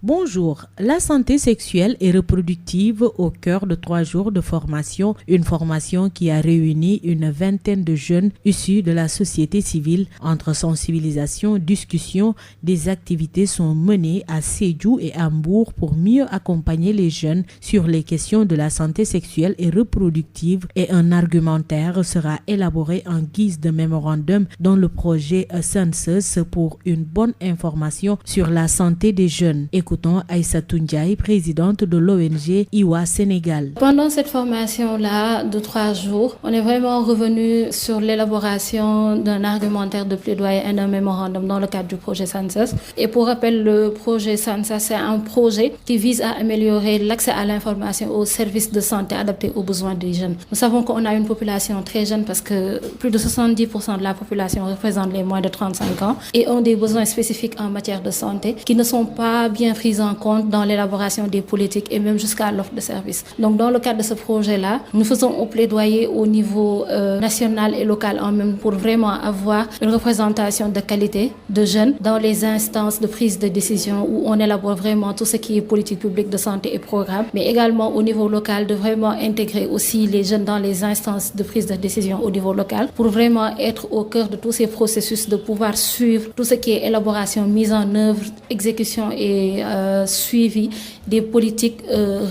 Bonjour, la santé sexuelle et reproductive au cœur de 3 jours de formation, une formation qui a réuni une vingtaine de jeunes issus de la société civile. Entre sensibilisation, discussion, des activités sont menées à Sédhiou et à Mbour pour mieux accompagner les jeunes sur les questions de la santé sexuelle et reproductive et un argumentaire sera élaboré en guise de mémorandum dans le projet Census pour une bonne information sur la santé des jeunes. Écoutons Aïssatou Ndiaye, présidente de l'ONG IWA Sénégal. Pendant cette formation-là de 3 jours, on est vraiment revenu sur l'élaboration d'un argumentaire de plaidoyer et d'un mémorandum dans le cadre du projet Census. Et pour rappel, le projet Census, c'est un projet qui vise à améliorer l'accès à l'information aux services de santé adaptés aux besoins des jeunes. Nous savons qu'on a une population très jeune parce que plus de 70% de la population représente les moins de 35 ans et ont des besoins spécifiques en matière de santé qui ne sont pas bien pris en compte dans l'élaboration des politiques et même jusqu'à l'offre de services. Donc dans le cadre de ce projet-là, nous faisons un plaidoyer au niveau national et local en même pour vraiment avoir une représentation de qualité de jeunes dans les instances de prise de décision où on élabore vraiment tout ce qui est politique publique de santé et programme, mais également au niveau local de vraiment intégrer aussi les jeunes dans les instances de prise de décision au niveau local pour vraiment être au cœur de tous ces processus, de pouvoir suivre tout ce qui est élaboration, mise en œuvre, exécution et suivi des politiques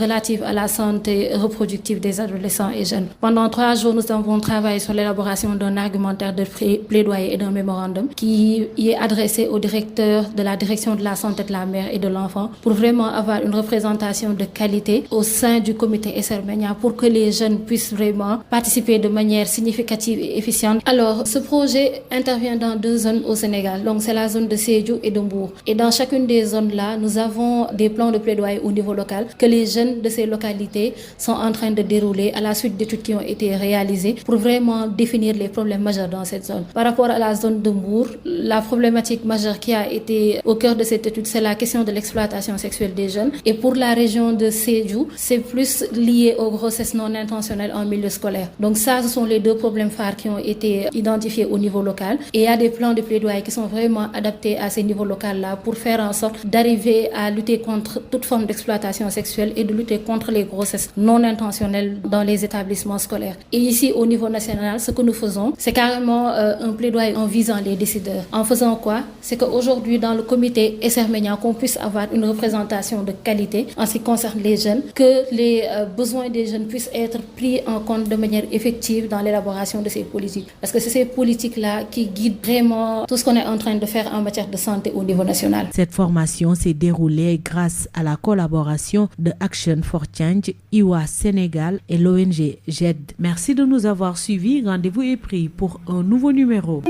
relatives à la santé reproductive des adolescents et jeunes. Pendant 3 jours, nous avons travaillé sur l'élaboration d'un argumentaire de plaidoyer et d'un mémorandum qui est adressé au directeur de la direction de la santé de la mère et de l'enfant pour vraiment avoir une représentation de qualité au sein du comité SRMENIA pour que les jeunes puissent vraiment participer de manière significative et efficiente. Alors, ce projet intervient dans 2 zones au Sénégal. Donc, c'est la zone de Sédhiou et de Mbour. Et dans chacune des zones-là, nous avons des plans de plaidoyer au niveau local que les jeunes de ces localités sont en train de dérouler à la suite d'études qui ont été réalisées pour vraiment définir les problèmes majeurs dans cette zone. Par rapport à la zone de Mbour, la problématique majeure qui a été au cœur de cette étude, c'est la question de l'exploitation sexuelle des jeunes. Et pour la région de Sédhiou, c'est plus lié aux grossesses non intentionnelles en milieu scolaire. Donc ça, ce sont les 2 problèmes phares qui ont été identifiés au niveau local. Et il y a des plans de plaidoyer qui sont vraiment adaptés à ces niveaux locaux-là pour faire en sorte d'arriver à lutter contre toute forme d'exploitation sexuelle et de lutter contre les grossesses non intentionnelles dans les établissements scolaires. Et ici, au niveau national, ce que nous faisons, c'est carrément un plaidoyer en visant les décideurs. En faisant quoi? C'est qu'aujourd'hui, dans le comité SRMENIA, qu'on puisse avoir une représentation de qualité en ce qui concerne les jeunes, que les besoins des jeunes puissent être pris en compte de manière effective dans l'élaboration de ces politiques. Parce que c'est ces politiques-là qui guident vraiment tout ce qu'on est en train de faire en matière de santé au niveau national. Cette formation s'est déroulée grâce à la collaboration de Action for Change, IWA Sénégal et l'ONG GED. Merci de nous avoir suivis. Rendez-vous est pris pour un nouveau numéro.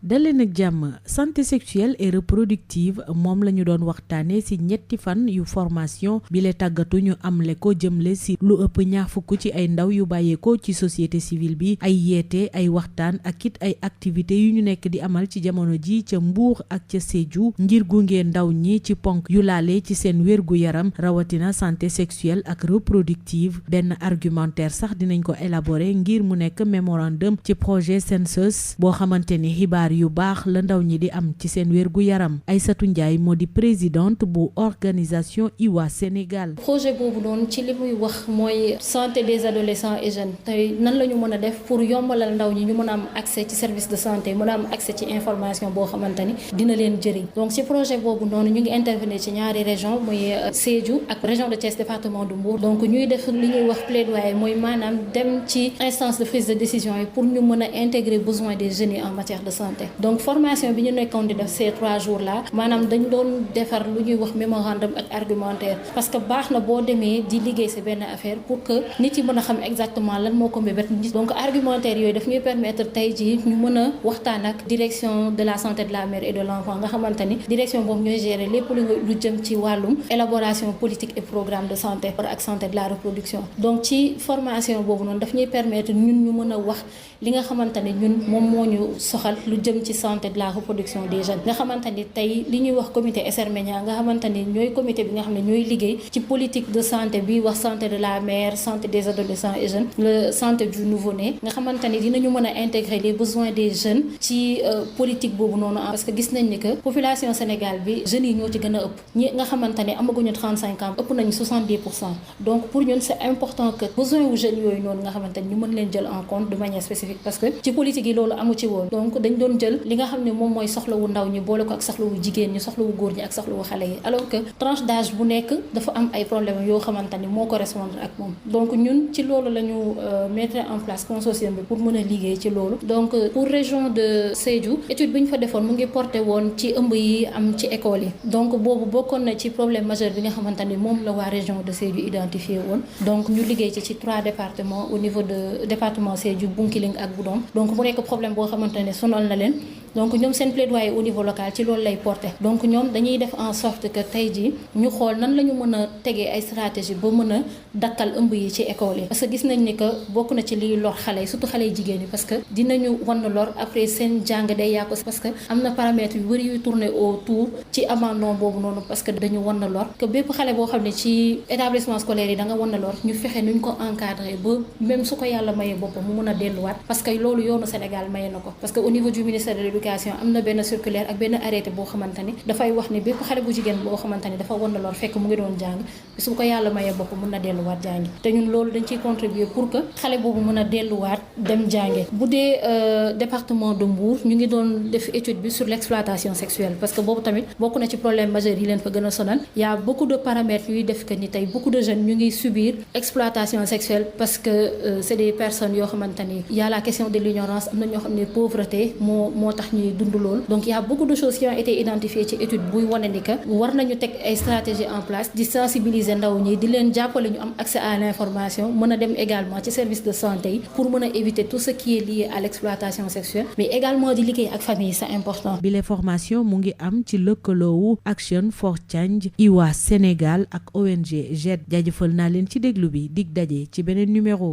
daleen ak jàmm santé sexuelle et reproductive moom la ñu doon waxtaane ci ñetti fan yu formation bi le tàggatu ñu amle ko jëmle ci lu ëpp ñaar fukk ci ay ndaw yu bàyyeekoo ci société civile bi ay yeete ay waxtaan ak it ay activités yu ñu nekk di amal ci jamono ji ca Mbour ak ca Sédhiou ngir gunge ndaw ñi ci ponk yu laale ci seen wérgu yaram rawatina santé sexuelle ak reproductive. Benn argumentaire sax dinañ ko élaborer ngir mu nekk mémorandum ci projet Census boo xamante ni xibaar yu baax la ndaw ñi di am ci seen wérgu yaram. Aïssatou Ndiaye moo di présidente bu organisation IWA Sénégal. projet boobu noonu ci li muy wax mooy santé des adolescents et jeunes tey nan la ñu mën a def pour yombalal ndaw ñi ñu mën a am accès ci service de santé mën a am accès ci information boo xamante ni dina leen jëriñ. Donc ci projet boobu noonu ñu ngi intervenir ci ñaari région muy Sédhiou ak région de Thiès département de Mbour. Donc ñuy def li ñuy wax plaidoyer mooy maanaam dem ci instance de prise de décision yi pour ñu mën a intégrer besoin des jeunes en matière de santé. Donc formation bi ñu nekkoon di def ces 3 jours là maanaam dañ doon defar lu ñuy wax mémorandum ak argumentaire parce que baax na boo demee di liggéey ci benn affaire pour que nit yi mën a xam exactement lan moo ko mbébét nit. Donc argumentaire yooyu daf ñuy permettre tey jii ñu mën a waxtaan ak direction de la santé de la mère et de l'enfant nga xamante ni direction boobu ñooy gérer lépp lu jëm ci wàllum élaboration politique et programme de santé ak santé de la reproduction. Donc ci formation boobu noonu daf ñuy permettre ñun ñu mën a wax li nga xamante ne ñun moom moo ñu soxal lu jëm ci santé de la reproduction des jeunes nga xamante ni tey li ñuy wax comité SRMENIA nga xamante ni ñooy comité bi nga xam ne ñooy liggéey ci politique de santé bi wax santé de la mère santé des adolescents et jeunes le santé du nouveau-né nga xamante ni dinañu mën a intégrer les besoins des jeunes ci politique boobu noonu parce que gis nañ ni que population Sénégal bi jeunes yi ñoo ci gën a ëpp ñi nga xamante ne amaguñu 35 ans ëpp nañu 70%. Donc pour ñun c'est important que besoin wu jeunes yooyu noonu nga xamante ni ñu mën leen jël en compte de manière spécifique parce que ci politique yi loolu amu ci woon donc dañ doon jël li nga xam ne moom mooy soxlawu ndaw ñi boole ko ak soxlawu jigéen ñi soxlawu góor ñi ak soxlawu xale yi alors que tranche d'âge bu nekk dafa am ay problèmes yoo xamante ni moo correspondre ak moom donc ñun ci loolu la ñu mettre en place consortium bi pour mën a liggéey ci loolu donc pour région de Sédhiou étude bi ñu fa defoon mu ngi porté woon ci ëmb yi am ci école yi donc boobu bokkoon na ci problème majeur bi nga xamante ni moom la waa région de Sédhiou identifié woon donc ñu liggéey ci 3 départements au niveau de département Sédhiou Bounkiling ak Goudomp donc mu nekk problème boo xamante ne sonal na leen donc ñoom seen plaidoyer au niveau local ci loolu lay porté donc ñoom dañuy def en sorte que tey jii ñu xool nan la ñu mën a tegee ay stratégie ba mën a dakkal ëmb yi ci école yi parce que gis nañ ni que bokk na ci liy lor xale yi surtout xale yi jigéen yi parce que dinañu wan lor après seen jàng day yàqu parce que am na paramètres yu bëri yuy tourner autour ci abandon boobu noonu parce que dañu wan lor que bépp xale boo xam ne ci établissement scolaire yi da nga wan lor ñu fexe nuñ ko encadrer ba même su ko yàlla mayee boppam mu mën a delluwaat parce que loolu yoonu Sénégal maye na ko parce que au niveau du ministère de l'éducation am na benn circulaire ak benn arrêté boo xamante ni dafay wax ni bépp xale bu jigéen boo xamante ni dafa wan lor fekk mu ngi doon jàng su ko yàlla mayee boppam mën na delluwaat jàngi te ñun loolu dañ ciy contribuer pour que xale boobu mën a delluwaat dem jànge bu dee département de Mbour ñu ngi doon def étude bi sur l'exploitation sexuelle parce que boobu tamit bokk na ci problème majeur yi leen fa gën a sonal y a beaucoup de paramètres yuy def que ni tey beaucoup de jeunes ñu ngi subir exploitation sexuelle parce que c'est des personnes yoo xamante ni y a la question de l'ignorance am na ñoo xam ne pauvreté moo tax ñuy dund loolu donc y a beaucoup de choses qui ont été identifiées ci étude buy wane ni que war nañu teg ay stratégies en place di sensibiliser ndaw ñi di leen jàppale ñu am accès à l'information mën a dem également ci service de santé yi pour mën a éviter tout ce qui est lié à l'exploitation sexuelle mais également di liggéey ak famille c'est important. Bile formation mu ngi am ci lëkkaloowu Action for Change IWA Sénégal ak ONG JED jaajëfal naa leen ci déglu bi dig daje ci beneen numéro.